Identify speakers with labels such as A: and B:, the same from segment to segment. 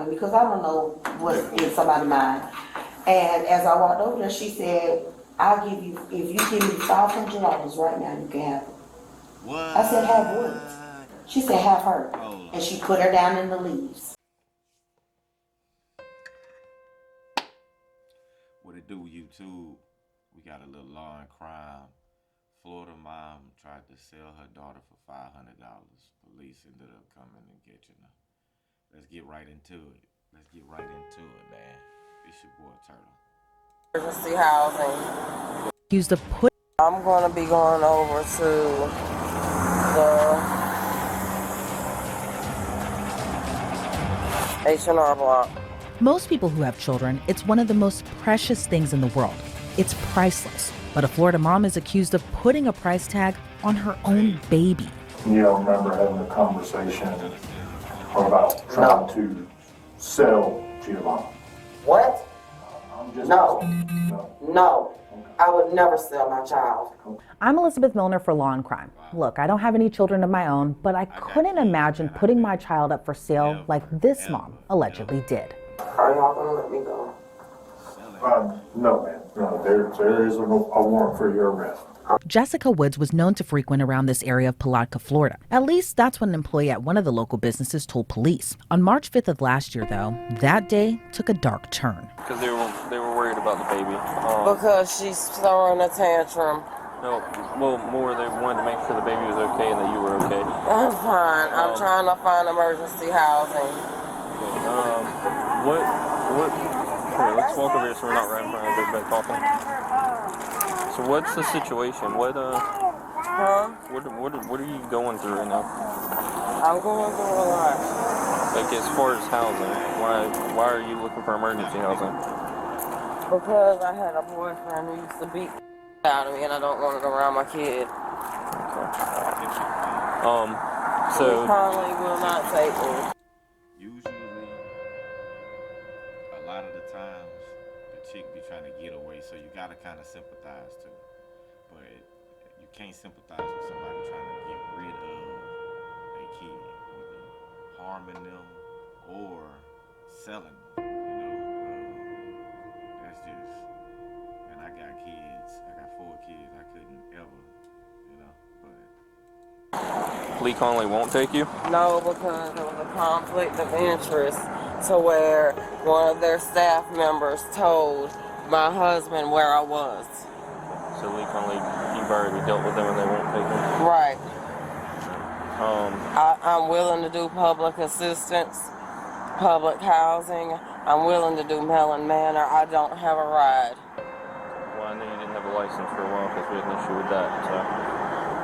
A: arguing because I don't know what's in somebody's mind. And as I walked over there, she said, I'll give you, if you give me $500 right now, you can have it.
B: What?
A: I said, have what? She said, have her. And she put her down in the leaves.
B: What it do, YouTube? We got a little law and crime. Florida mom tried to sell her daughter for $500. Police ended up coming and catching her. Let's get right into it. Man. It's your boy Turtle.
C: Emergency housing.
D: Accused of
C: I'm going to be going over to the H&R Block.
D: Most people who have children, it's one of the most precious things in the world. It's priceless. But a Florida mom is accused of putting a price tag on her own baby.
E: You don't remember having a conversation about trying to sell Giovanni?
C: What? No.
E: No.
C: I would never sell my child.
D: I'm Elizabeth Milner for Law and Crime. Look, I don't have any children of my own, but I couldn't imagine putting my child up for sale like this mom allegedly did.
C: Are y'all going to let me go?
E: No, man. No, there is a warrant for your arrest.
D: Jessica Woods was known to frequent around this area of Palatka, Florida. At least that's what an employee at one of the local businesses told police. On March 5th of last year, though, that day took a dark turn.
F: Because they were worried about the baby.
C: Because she's throwing a tantrum.
F: No, well, more they wanted to make sure the baby was okay and that you were okay.
C: I'm fine. I'm trying to find emergency housing.
F: Here, let's walk over here so we're not right in front of everybody talking. So what's the situation? What are you going through right now?
C: I'm going through a lot.
F: Like as far as housing, why are you looking for emergency housing?
C: Because I had a boyfriend who used to beat out of me and I don't want it around my kid.
F: Okay. So
C: he probably will not take me.
B: Usually, a lot of the times, the chick be trying to get away, so you gotta kind of sympathize too. But you can't sympathize with somebody trying to get rid of a kid, whether harming them or selling them. That's just. And I got kids. I got 4 kids. I couldn't ever, but.
F: Lee Conley won't take you?
C: No, because there was a conflict of interest to where one of their staff members told my husband where I was.
F: So Lee Conley, you've already dealt with them and they won't take you?
C: Right. I'm willing to do public assistance, public housing. I'm willing to do Mellon Manor. I don't have a ride.
F: Well, I knew you didn't have a license for a while because we had an issue with that, so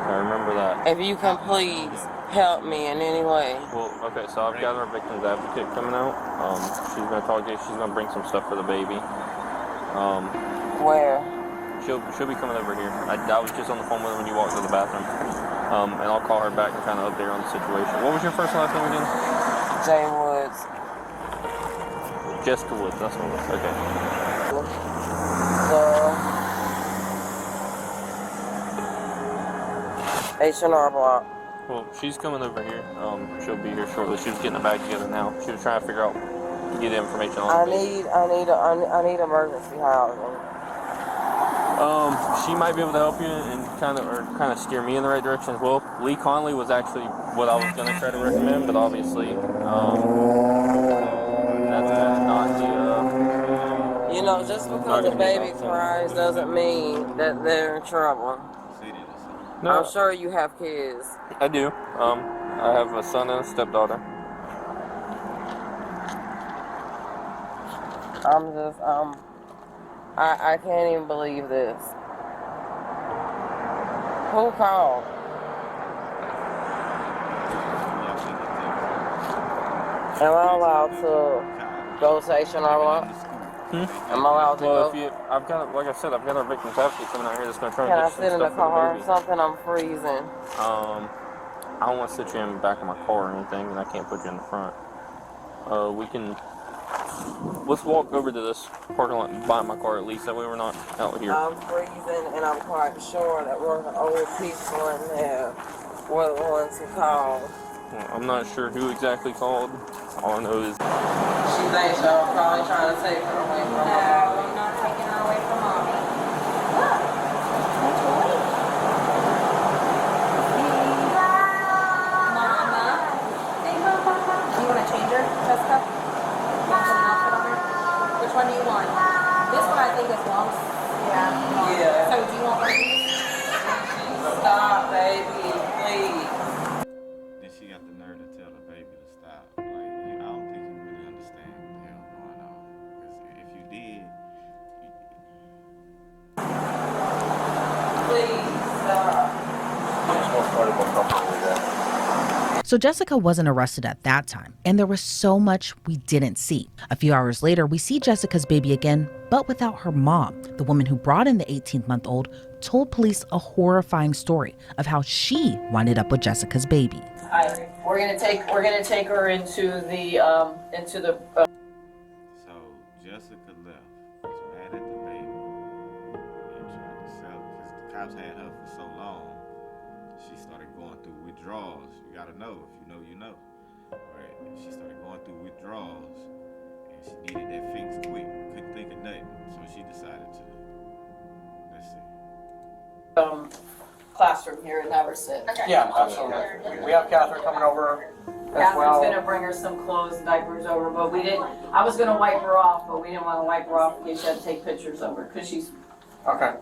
F: I remember that.
C: If you can please help me in any way.
F: Well, okay, so I've got our victim's advocate coming out. She's going to talk to you. She's going to bring some stuff for the baby.
C: Where?
F: She'll be coming over here. I was just on the phone with her when you walked to the bathroom. And I'll call her back and kind of update her on the situation. What was your first and last name again?
C: Jane Woods.
F: Jessica Woods, that's what it was. Okay.
C: The H&R Block.
F: Well, she's coming over here. She'll be here shortly. She was getting her bag together now. She was trying to figure out, get information on the baby.
C: I need emergency housing.
F: She might be able to help you and kind of steer me in the right direction as well. Lee Conley was actually what I was going to try to recommend, but obviously, that's not the.
C: You know, just because the baby cries doesn't mean that they're in trouble.
F: No.
C: I'm sure you have kids.
F: I do. I have a son and a stepdaughter.
C: I can't even believe this. Who called? Am I allowed to go to H&R Block? Am I allowed to go?
F: I've got, like I said, I've got our victim's advocate coming out here that's going to try
C: Can
F: and
C: I
F: get
C: sit in the
F: some stuff for
C: car
F: the
C: or
F: baby.
C: something? I'm freezing.
F: I don't want to sit you in the back of my car or anything, and I can't put you in the front. Let's walk over to this parking lot and buy my car at least, that way we're not out here.
C: I'm freezing, and I'm quite sure that one of the old people in there were the ones who called.
F: Well, I'm not sure who exactly called. All I know is
C: think y'all probably trying to take her away from
G: No,
C: her.
G: I'm not taking her away from mommy. Look, that's toy. Mama. Hey, Mama. Do you want to change her, Jessica? You want to put an outfit on her? Which one do you want? This one I think is long. Yeah.
C: Yeah.
G: So do you want one of these?
C: Stop, baby, please.
B: Then she got the nerve to tell the baby to stop. Like, I don't think you really understand what the hell going on. Because if you did,
C: Please stop.
D: So Jessica wasn't arrested at that time, and there was so much we didn't see. A few hours later, we see Jessica's baby again, but without her mom. The woman who brought in the 18-month-old told police a horrifying story of how she winded up with Jessica's baby.
H: We're gonna take her into the
B: so Jessica left, was mad at the baby, and tried to sell it. Because the cops had her for so long, she started going through withdrawals. You gotta know, if you know, you know. Right? She started going through withdrawals, and she needed that fix quick. Couldn't think of nothing, so she decided to, let's see.
H: classroom here and have her sit.
I: Yeah, absolutely. We have Catherine coming over as
H: Catherine's
I: well.
H: gonna bring her some clothes and diapers over, but I was gonna wipe her off, but we didn't wanna wipe her off in case she had to take pictures of her, cause she's,
I: Okay.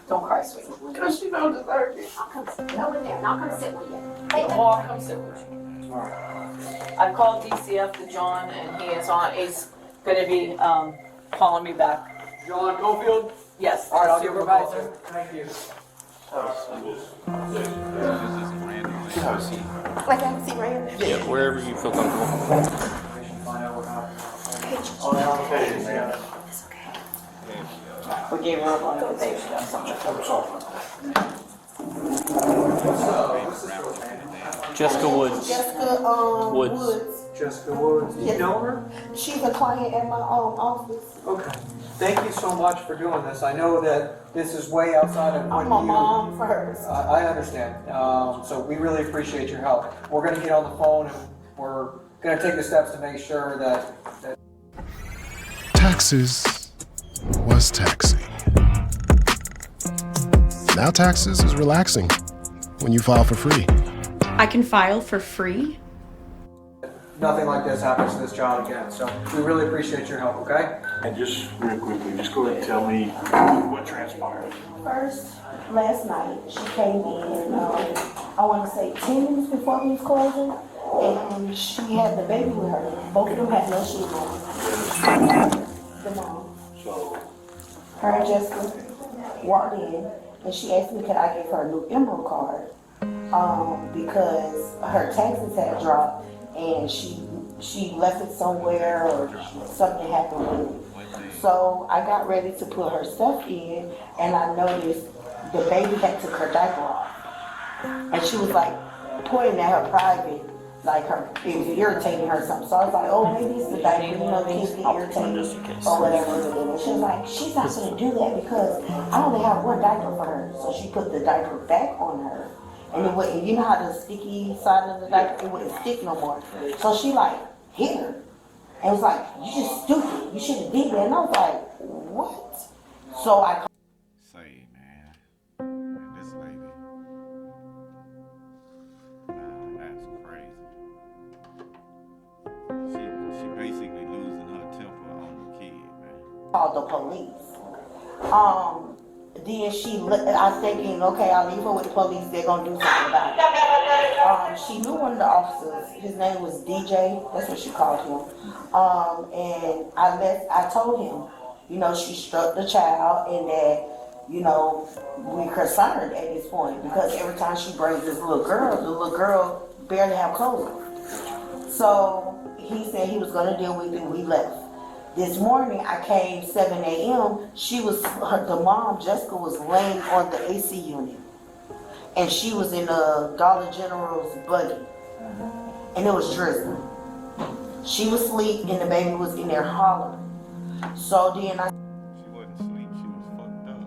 H: don't cry, sweetie.
C: Cause she don't deserve it.
G: I'll come sit. No, in there. And I'll come sit with you.
H: Oh, I'll come sit with you. I called DCF to John and he's gonna be, calling me back.
I: John Cofield?
H: Yes,
I: All right, I'll give him a call.
H: supervisor.
I: Thank you.
G: Like I can see right here.
F: Yeah, wherever you feel comfortable.
H: We gave her a line of page, that's something.
F: Jessica Woods.
A: Jessica,
F: Woods.
A: Woods.
I: Jessica Woods. You
A: Yes.
I: know her?
A: She's a client at my office.
I: Okay. Thank you so much for doing this. I know that this is way outside of what
A: I'm a
I: you...
A: mom first.
I: I understand. So we really appreciate your help. We're gonna get on the phone and we're gonna take the steps to make sure that
J: Taxes was taxing. Now taxes is relaxing when you file for free.
K: I can file for free?
I: nothing like this happens to this child again. So we really appreciate your help, okay?
E: And just real quickly, just go ahead and tell me what transpired.
A: First, last night, she came in, I want to say 10 minutes before we was closing, and she had the baby with her. Both of them had no shoes on. The mom.
E: So,
A: Her and Jessica walked in, and she asked me could I give her a new Emerald card, because her taxes had dropped, and she left it somewhere or something happened with it. So I got ready to put her stuff in, and I noticed the baby had took her diaper off. And she was like pointing at her private, like it was irritating her or something. So I was like, oh, maybe it's the diaper, you know, kids get irritated or whatever. And she was like, she's not gonna do that because I only have one diaper for her. So she put the diaper back on her. And it wouldn't, you know how the sticky side of the diaper, it wouldn't stick no more. So she like hit her. And was like, you just stupid. You shouldn't did that. And I was like, what? So I
B: Say, man, this lady, nah, that's crazy. She basically losing her temper on the kid, man.
A: called the police. Then I'm thinking, okay, I'll leave her with the police. They're gonna do something about it. She knew one of the officers. His name was DJ. That's what she called him. And I told him, you know, she struck the child, and that, you know, we're concerned at this point because every time she brings this little girl, the little girl barely have clothes on. So he said he was gonna deal with it. We left. This morning I came 7 a.m. The mom, Jessica, was laying on the AC unit. And she was in a Dollar General's buggy. And it was drizzling. She was asleep and the baby was in there hollering. So then
B: She wasn't asleep, she was fucked up.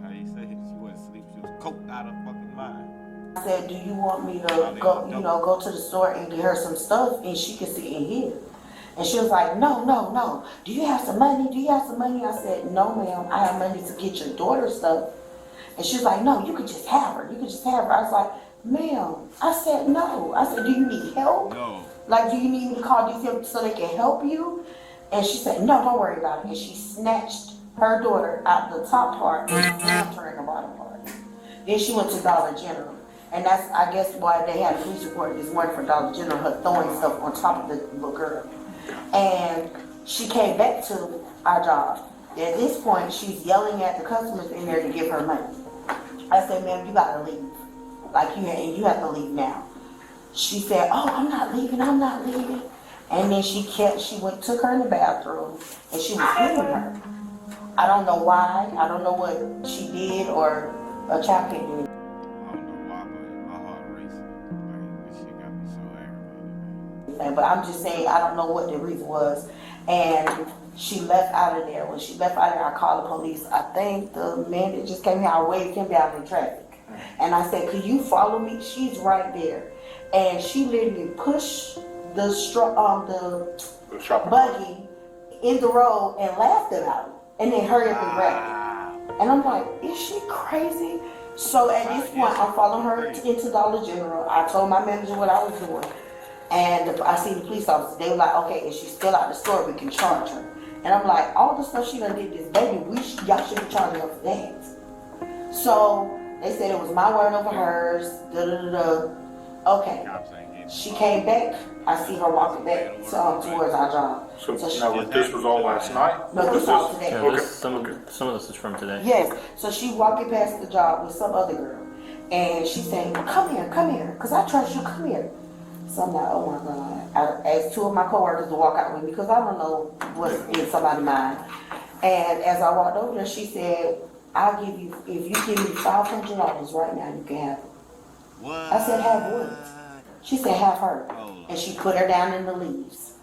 B: How you say it? She wasn't asleep, she was coked out of fucking mind.
A: I said, do you want me to go to the store and get her some stuff and she can sit in here? And she was like, no, no, no. Do you have some money? Do you have some money? I said, no, ma'am. I have money to get your daughter stuff. And she was like, no, you could just have her. You could just have her. I was like, ma'am. I said, no. I said, do you need help?
B: No.
A: Like, do you need me to call DCF so they can help you? And she said, no, don't worry about it. And she snatched her daughter out the top part and slammed her in the bottom part. Then she went to Dollar General. And that's, I guess, why they had a police report this morning for Dollar General, her throwing stuff on top of the little girl. And she came back to our job. At this point, she's yelling at the customers in there to give her money. I said, ma'am, you gotta leave. Like, you have to leave now. She said, oh, I'm not leaving. And then took her in the bathroom, and she was hitting her. I don't know why. I don't know what she did, or a child can't do it.
B: I don't know why, but my heart racing. Like, this shit got me so aggravated, man.
A: But I'm just saying, I don't know what the reason was. And she left out of there. When she left out of there, I called the police. I think the man that just came here, I waved him down in traffic. And I said, could you follow me? She's right there. And she literally pushed the buggy in the road and laughed about it. And then hurried up and grabbed it. And I'm like, is she crazy? So at this point, I'm following her into Dollar General. I told my manager what I was doing. And I see the police officer. They were like, okay, if she's still out the store, we can charge her. And I'm like, all the stuff she done did this baby, y'all should be charging her for that. So they said it was my word over hers. Okay. She came back. I see her walking back towards our job.
E: So now this was all last night?
A: No, this was today.
F: Yeah,
E: Okay.
F: some of this is from today.
A: Yes. So she walking past the job with some other girl. And she's saying, come here. Because I trust you, come here. So I'm like, oh my God. I asked two of my coworkers to walk out with me because I don't know what's in somebody's mind. And as I walked over there, she said, I'll give you, if you give me $500 right now, you can have it.
B: What?
A: I said, have what? She said, have her. And she put her down in the leaves.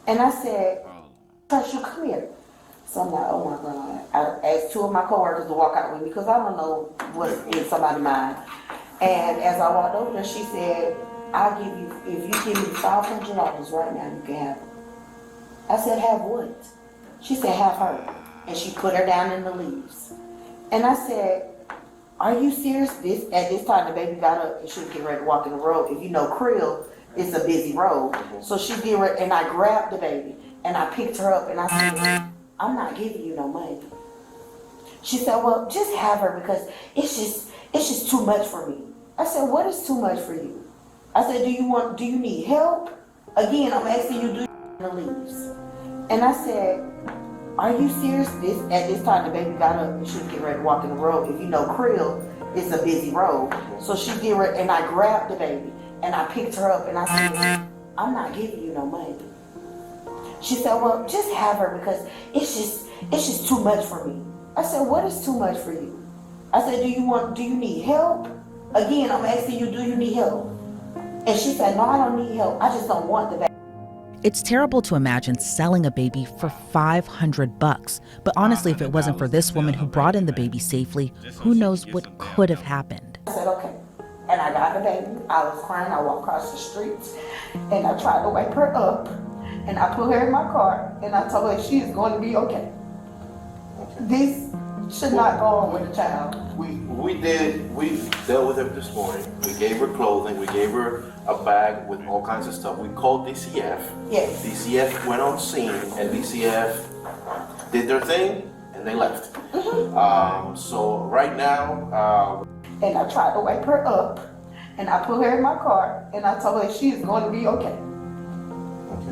A: And I said, trust you, come here. So I'm like, oh my God. I asked two of my coworkers to walk out with me because I don't know what's in somebody's mind. And as I walked over there, she said, I'll give you, if you give me $500 right now, you can have it. I said, have what? She said, have her. And she put her down in the leaves. And I said, are you serious? At this time, the baby got up and she was getting ready to walk in the road. If you know Creel, it's a busy road. So she get ready, and I grabbed the baby and I picked her up and I said, I'm not giving you no money. She said, well, just have her because it's just too much for me. I said, what is too much for you? I said, do you need help? Again, I'm asking you, do you in the leaves? And I said, are you serious? At this time, the baby got up and she was getting ready to walk in the road. If you know Creel, it's a busy road. So she get ready, and I grabbed the baby and I picked her up and I said, I'm not giving you no money. She said, well, just have her because it's just too much for me. I said, what is too much for you? I said, do you need help? Again, I'm asking you, do you need help? And she said, no, I don't need help. I just don't want the baby.
D: It's terrible to imagine selling a baby for $500. But honestly, if it wasn't for this woman who brought in the baby safely, who knows what could have happened.
A: I said, okay. And I got the baby. I was crying. I walked across the streets and I tried to wake her up. And I put her in my car and I told her she is going to be okay. This should not go on with a child.
L: We dealt with her this morning. We gave her clothing. We gave her a bag with all kinds of stuff. We called DCF.
A: Yes.
L: DCF went on scene and DCF did their thing and they left. So right now.
A: And I tried to wake her up and I put her in my car and I told her she is going to be okay.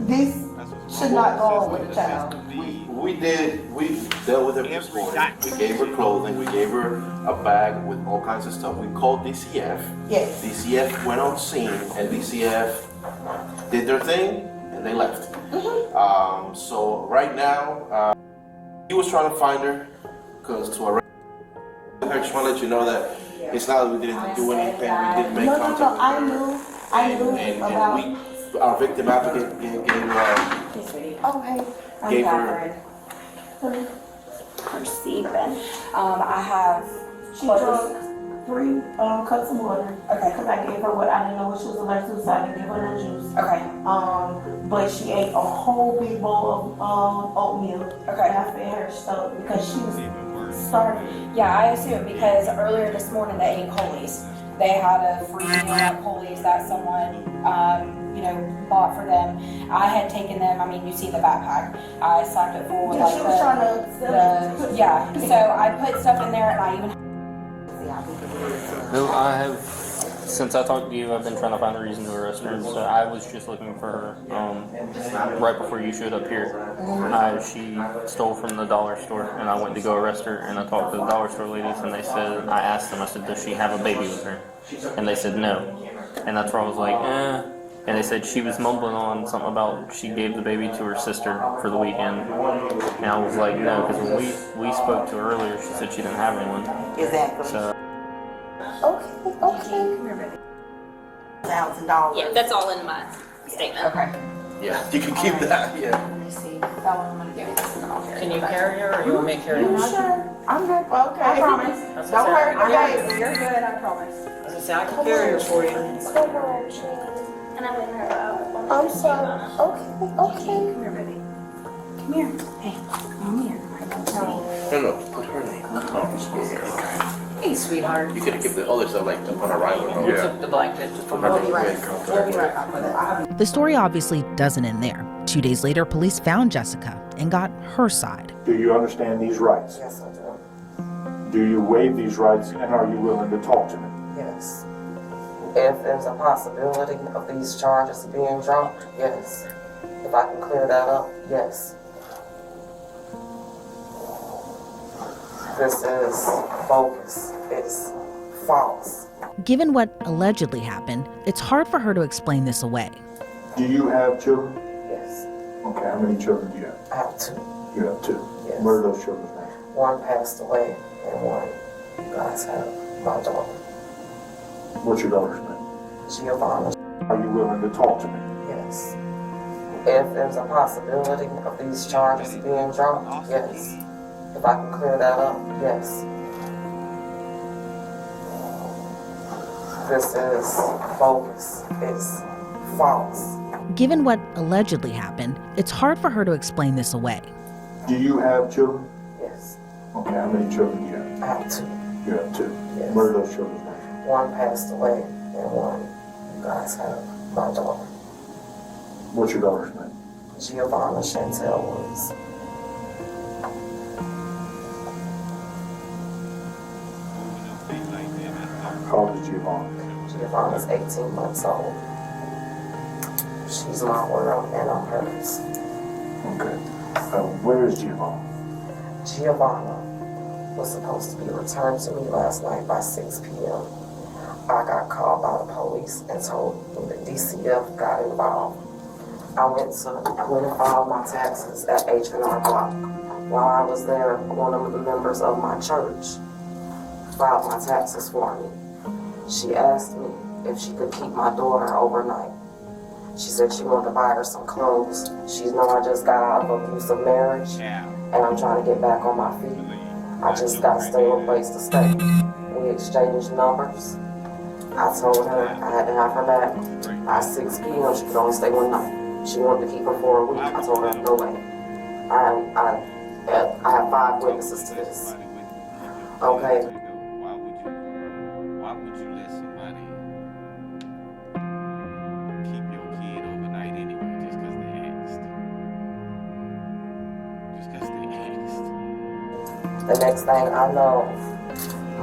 A: This should not go on with a child.
L: We dealt with her this morning. We gave her clothing. We gave her a bag with all kinds of stuff. We called DCF.
A: Yes.
L: DCF went on scene and DCF did their thing and they left. So right now, he was trying to find her because to arrest her. I just want to let you know that it's not that we didn't do anything. We didn't make contact with her.
A: I knew about.
L: Our victim advocate gave her.
A: Oh, hey.
L: Gave her.
M: Perceiving. I have
A: She drunk. 3 cups of water.
G: Okay.
A: Cause I gave her what I didn't know what she was allergic to, so I didn't give her no juice.
G: Okay.
A: But she ate a whole big bowl of oatmeal.
G: Okay.
A: And I fed her so because she was starving.
G: Yeah, I assume because earlier this morning they ate Coley's. They had a free meal at Coley's that someone, bought for them. I had taken them, you see the backpack. I slapped it full with
A: Yeah, she was trying to sell it.
G: yeah, so I put stuff in there and I even.
F: No, I have, since I talked to you, I've been trying to find a reason to arrest her. So I was just looking for her right before you showed up here. She stole from the dollar store, and I went to go arrest her. And I talked to the dollar store ladies, and they said, I asked them, I said, does she have a baby with her? And they said no. And that's where I was like, eh. And they said she was mumbling on something about she gave the baby to her sister for the weekend. And I was like, no, because when we spoke to her earlier, she said she didn't have anyone.
A: Exactly.
F: So.
A: Okay. $1,000.
G: Yeah, that's all in my statement. Okay.
L: Yeah, you can keep that, yeah.
A: Let me see. That one I'm gonna give it to someone.
C: Can you carry her or you want me to carry her?
A: Sure. I'm good. Okay.
G: I promise.
A: Don't hurt your baby.
G: You're good, I promise.
C: I was gonna say, I can carry her for you.
G: And I'm in her
A: I'm sorry. Okay.
G: Come here, baby. Come here. Hey, come here.
L: No, put her name.
C: Hey, sweetheart.
L: You could have given the other stuff like on arrival.
C: We'll took the blanket.
G: We'll be right back with it.
D: The story obviously doesn't end there. 2 days later, police found Jessica and got her side.
E: Do you understand these rights?
C: Yes, I do.
E: Do you waive these rights, and are you willing to talk to me?
C: Yes. If there's a possibility of these charges being dropped, yes. If I can clear that up, yes. This is bogus. It's false.
D: Given what allegedly happened, it's hard for her to explain this away.
E: Do you have children?
C: Yes.
E: Okay, how many children do you have?
C: I have 2.
E: You have 2.
C: Yes.
E: Where are those children's names?
C: One passed away and one you guys have my daughter.
E: What's your daughter's name?
C: Giovanna.
E: Are you willing to talk to me?
C: Yes. If there's a possibility of these charges being dropped, yes. If I can clear that up, yes. This is bogus. It's false.
D: Given what allegedly happened, it's hard for her to explain this away.
E: Do you have children?
C: Yes.
E: Okay, how many children do you have?
C: I have 2.
E: You have 2.
C: Yes.
E: Where are those children's names?
C: One passed away and one you guys have my daughter.
E: What's your daughter's name?
C: Giovanna Chantel Woods.
E: How old is Giovanna?
C: Giovanna's 18 months old. She's my world and I'm hers.
E: Okay. Where is Giovanna?
C: Giovanna was supposed to be returned to me last night by 6 p.m. I got called by the police and told me the DCF got involved. I went and filed my taxes at H&R Block. While I was there, one of the members of my church filed my taxes for me. She asked me if she could keep my daughter overnight. She said she wanted to buy her some clothes. She know I just got out of an abusive marriage and I'm trying to get back on my feet. I just got stable place to stay. We exchanged numbers. I told her I had to have her back. By 6 p.m. she could only stay one night. She wanted to keep her for a week. I told her no way. I have 5 witnesses to this. Okay.
B: Why would you let somebody keep your kid overnight anyway just because they asked? Just because they asked.
C: The next thing I know, I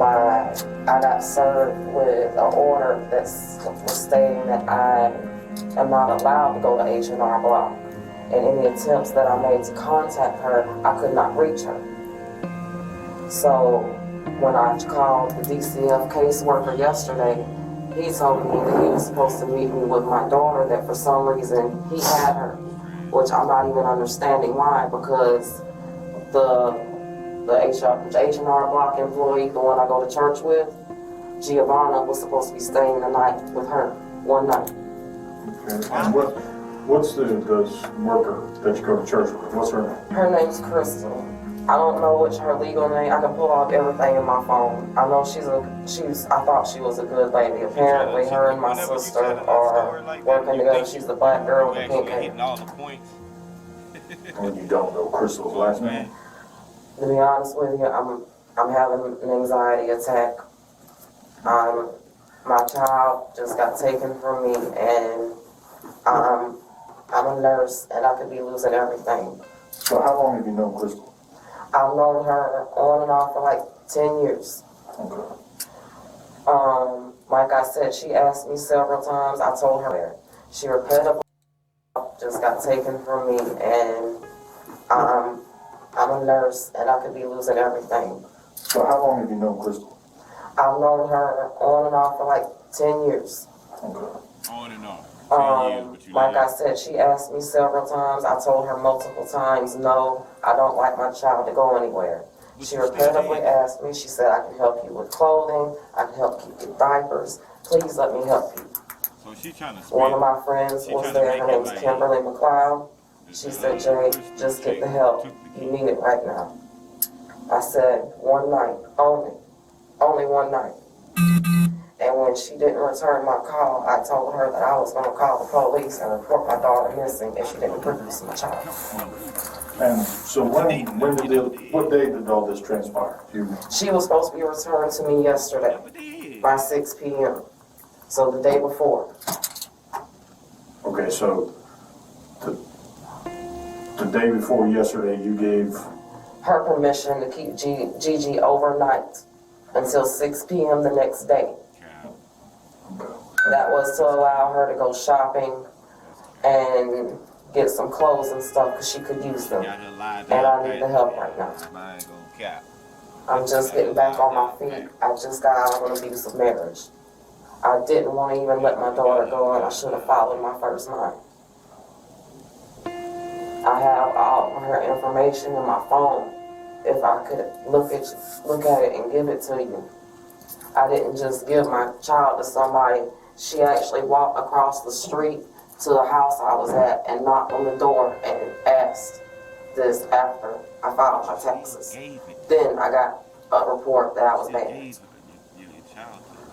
C: got served with an order that was stating that I am not allowed to go to H&R Block. And any attempts that I made to contact her, I could not reach her. So when I called the DCF caseworker yesterday, he told me that he was supposed to meet me with my daughter, that for some reason he had her, which I'm not even understanding why, because the H&R Block employee, the one I go to church with, Giovanna was supposed to be staying the night with her, one night.
E: Okay. And what's the worker that you go to church with? What's her name?
C: Her name's Crystal. I don't know which her legal name. I can pull off everything in my phone. I know I thought she was a good lady. Apparently, her and my sister are working together. She's the black girl with the pink hair.
B: Hitting all the points.
E: And you don't know Crystal's last name?
C: To be honest with you, I'm having an anxiety attack. My child just got taken from me, and I'm a nurse, and I could be losing everything.
E: So how long have you known Crystal?
C: I've known her on and off for like 10 years.
E: Okay.
C: Like I said, she asked me several times. I told her she repetitively just got taken from me, and I'm a nurse, and I could be losing everything.
E: So how long have you known Crystal?
C: I've known her on and off for like 10 years.
E: Okay.
B: On and off. 10 years, but you
C: Like
B: know
C: I said, she asked me several times. I told her multiple times, no, I don't like my child to go anywhere. She repetitively asked me, she said, I can help you with clothing, I can help keep your diapers, please let me help you.
B: So she trying to
C: One of my friends was there, her name was Kimberly McLeod. She said, Jay, just get the help, you need it right now. I said, one night, only one night. And when she didn't return my call, I told her that I was going to call the police and report my daughter missing if she didn't produce my child.
E: And so what day did all this transpire?
C: She was supposed to be returned to me yesterday by 6 p.m. So the day before.
E: Okay, so the day before yesterday, you gave
C: her permission to keep Gigi overnight until 6 p.m. the next day. That was to allow her to go shopping and get some clothes and stuff because she could use them. And I need the help right now. I'm just getting back on my feet. I just got out of an abusive marriage. I didn't want to even let my daughter go, and I should have followed my first mind. I have all of her information in my phone. If I could look at it and give it to you. I didn't just give my child to somebody. She actually walked across the street to the house I was at and knocked on the door and asked this after I filed my taxes. Then I got a report that I was banned.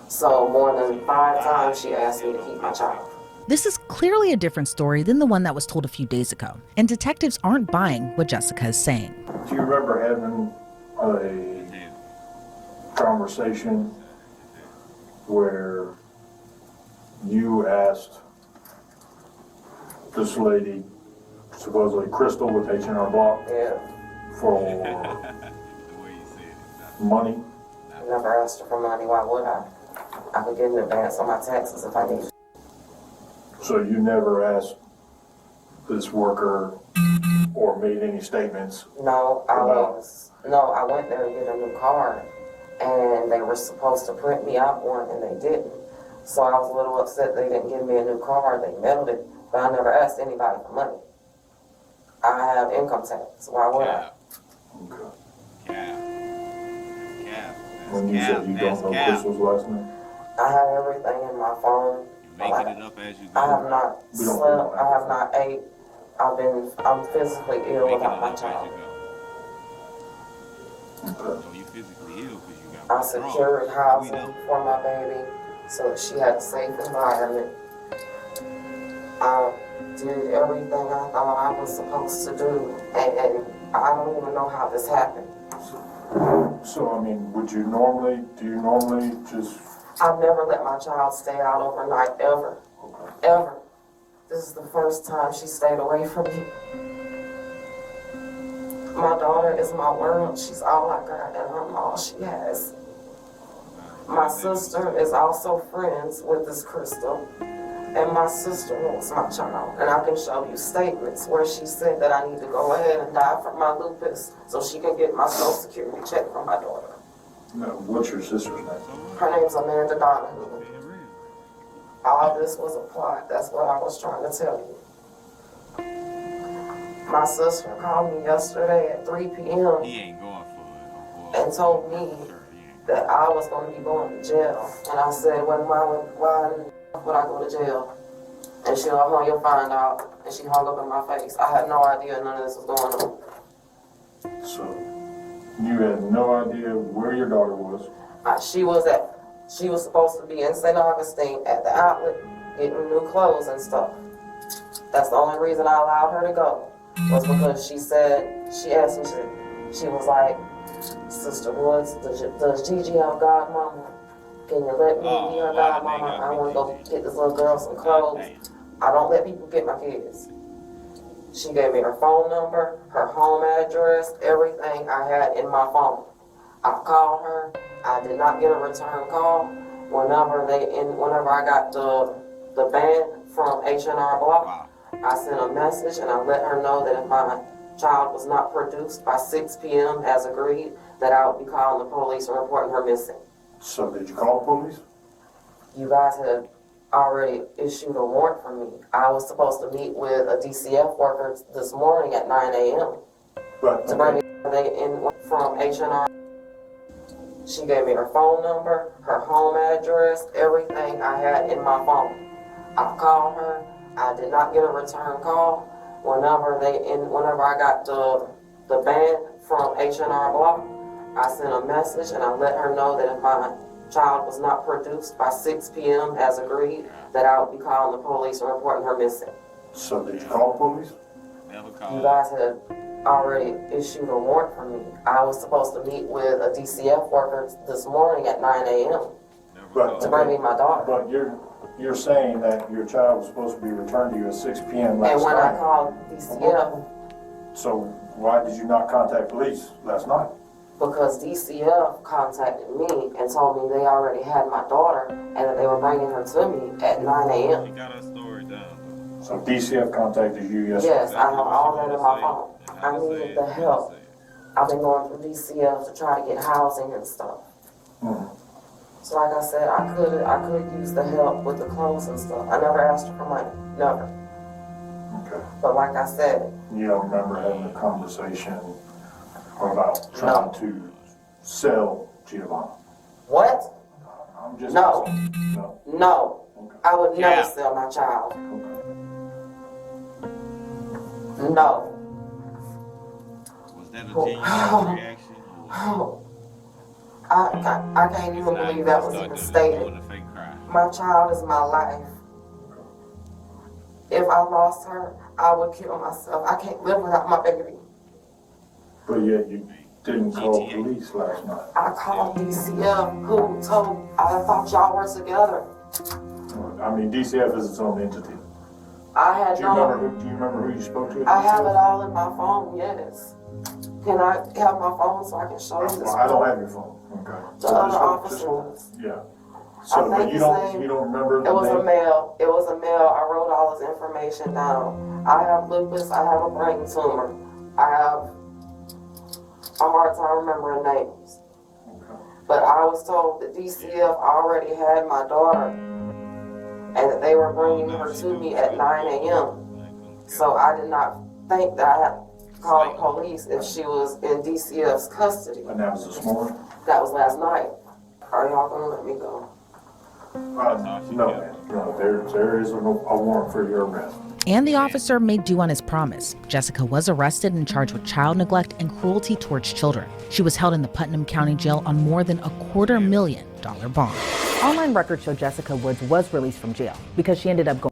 C: So more than 5 times she asked me to keep my child.
D: This is clearly a different story than the one that was told a few days ago, and detectives aren't buying what Jessica is saying.
E: Do you remember having a conversation where you asked this lady, supposedly Crystal with H&R Block, for money?
C: I never asked her for money. Why would I? I could get an advance on my taxes if I needed.
E: So you never asked this worker or made any statements?
C: No, I went there to get a new card, and they were supposed to print me out one, and they didn't. So I was a little upset they didn't give me a new card. They mailed it, but I never asked anybody for money. I have income tax. Why would I?
E: Okay. When you said you don't know Crystal's last name?
C: I have everything in my phone.
B: Making it up as you go.
C: I have not slept. I have not ate. I'm physically ill without my child.
B: So you physically ill because you got
C: I secured housing for my baby so that she had a safe environment. I did everything I thought I was supposed to do, and I don't even know how this happened.
E: So, I mean, do you normally just...
C: I've never let my child stay out overnight, ever. Ever. This is the first time she stayed away from me. My daughter is my world. She's all I got, and I'm all she has. My sister is also friends with this Crystal, and my sister wants my child. And I can show you statements where she said that I need to go ahead and die from my lupus so she can get my Social Security check from my daughter.
E: No, what's your sister's name?
C: Her name's Amanda Donahue. All this was a plot. That's what I was trying to tell you. My sister called me yesterday at 3 p.m. and told me that I was going to be going to jail. And I said, well, why would I go to jail? And she was like, you'll find out. And she hung up in my face. I had no idea none of this was going on.
E: So, You had no idea where your daughter was?
C: She was supposed to be in St. Augustine at the outlet getting new clothes and stuff. That's the only reason I allowed her to go, was because she asked me, she was like, Sister Woods, does Gigi have a godmama? Can you let me be her godmama? I want to go get this little girl some clothes. I don't let people get my kids. She gave me her phone number, her home address, everything I had in my phone. I called her. I did not get a return call. Whenever I got the ban from H&R Block, I sent a message and I let her know that if my child was not produced by 6 p.m. as agreed, that I would be calling the police and reporting her missing.
E: So did you call the police?
C: You guys had already issued a warrant for me. I was supposed to meet with a DCF worker this morning at 9 a.m.
E: But
C: to bring me in from H&R. She gave me her phone number, her home address, everything I had in my phone. I called her. I did not get a return call. Whenever I got the ban from H&R Block, I sent a message and I let her know that if my child was not produced by 6 p.m. as agreed, that I would be calling the police and reporting her missing.
E: So did you call the police?
B: Never called.
C: You guys had already issued a warrant for me. I was supposed to meet with a DCF worker this morning at 9 a.m. to bring me my daughter.
E: But you're saying that your child was supposed to be returned to you at 6 p.m. last night.
C: And when I called DCF,
E: so why did you not contact police last night?
C: because DCF contacted me and told me they already had my daughter and that they were bringing her to me at 9 a.m.
B: She got her story done.
E: So DCF contacted you yesterday?
C: Yes, I have all that in my phone. I needed the help. I've been going through DCF to try to get housing and stuff.
E: Mm-hmm.
C: So like I said, I could use the help with the clothes and stuff. I never asked her for money, never.
E: Okay.
C: But like I said,
E: You don't remember having a conversation about trying to sell Giovanna?
C: what?
E: I'm just
C: No.
E: asking. No.
C: No,
E: Okay.
C: I would never
B: Yeah.
C: sell my child.
E: Okay.
C: No.
B: Was that a genuine reaction?
C: I can't even believe that was even stated.
B: Doing a fake cry.
C: My child is my life. If I lost her, I would kill myself. I can't live without my baby.
E: But yet you didn't call police last night.
C: I called DCF, who told, I thought y'all were together.
E: I mean, DCF is its own entity.
C: I had
E: Do you remember who you spoke to? At
C: I have
E: DCF?
C: it all in my phone, yes. Can I have my phone so I can show you this?
E: Well, I don't have your phone. Okay.
C: The other officer does.
E: Yeah.
C: I
E: So,
C: think
E: but you
C: his
E: don't
C: name-
E: remember the
C: It was a
E: name?
C: mail. It was a mail. I wrote all his information down. I have lupus. I have a brain tumor. I have a hard time remembering names.
E: Okay.
C: But I was told that DCF already had my daughter and that they were bringing her to me at 9 a.m. So I did not think that I had to call the police if she was in DCF's custody.
E: And that was this morning?
C: That was last night. Are y'all gonna let me go?
E: No, man. No, there is a warrant for your arrest.
D: And the officer made due on his promise. Jessica was arrested and charged with child neglect and cruelty towards children. She was held in the Putnam County Jail on more than a $250,000 bond. Online records show Jessica Woods was released from jail because she ended up going